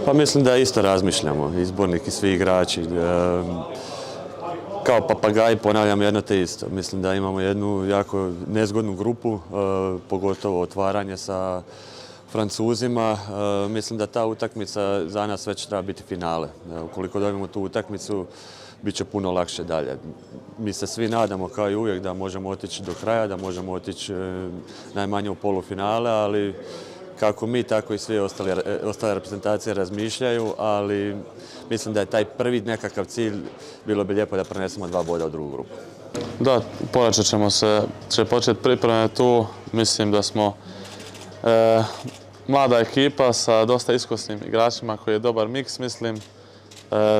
Pa mislim da isto razmišljamo, izbornik i svi igrači. Kao papagaji ponavljam jedno te isto. Mislim da imamo jednu jako nezgodnu grupu, pogotovo otvaranje sa Francuzima. Mislim da ta utakmica za nas već treba biti finale. Ukoliko dobijemo tu utakmicu, bit će puno lakše dalje. Mi se svi nadamo kao i uvijek da možemo otići do kraja, da možemo otići najmanje u polufinale, ali kako mi, tako i sve ostale reprezentacije razmišljaju, ali mislim da je taj prvi nekakav cilj, bilo bi lijepo da prenesemo 2 boda u drugu grupu. Da, će početi pripreme tu. Mislim da smo mlada ekipa sa dosta iskusnim igračima koji je dobar miks, mislim.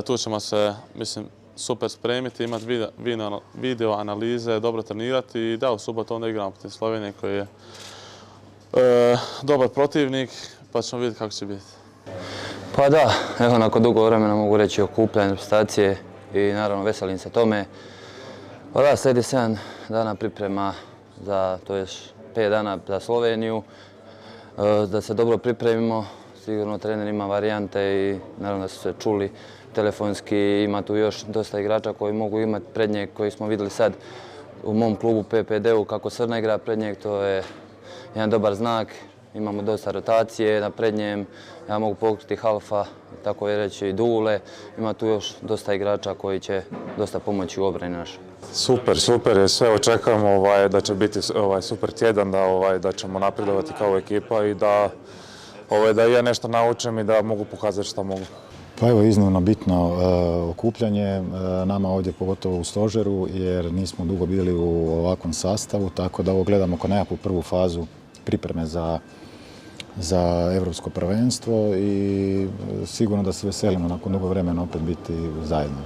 Tu ćemo se, mislim, super spremiti, imati video analize, dobro trenirati i da, u subotu onda igramo protiv Slovenije koji je dobar protivnik, pa ćemo vidjeti kako će biti. Pa da, evo nakon dugo vremena mogu reći okupljanje reprezentacije i naravno veselim se tome. Pa da, slijedi 7 dana priprema za, to je 5 dana za Sloveniju, da se dobro pripremimo. Sigurno trener ima varijante i naravno da su se čuli telefonski. Ima tu još dosta igrača koji mogu imati prednjeg, koji smo vidjeli sad u mom klubu PPD-u kako Srna igra prednjeg. To je jedan dobar znak. Imamo dosta rotacije na prednjem. Ja mogu pokriti halfa, tako je reći i Dule. Ima tu još dosta igrača koji će dosta pomoći u obrani našoj. Super. Sve očekujemo da će biti super tjedan, da ćemo napredovati kao ekipa i da ja nešto naučim i da mogu pokazati što mogu. Pa evo, iznimno bitno okupljanje, nama ovdje pogotovo u stožeru, jer nismo dugo bili u ovakvom sastavu, tako da ovo gledamo kao nekakvu prvu fazu pripreme za Europsko prvenstvo i sigurno da se veselimo nakon dugo vremena opet biti zajedno.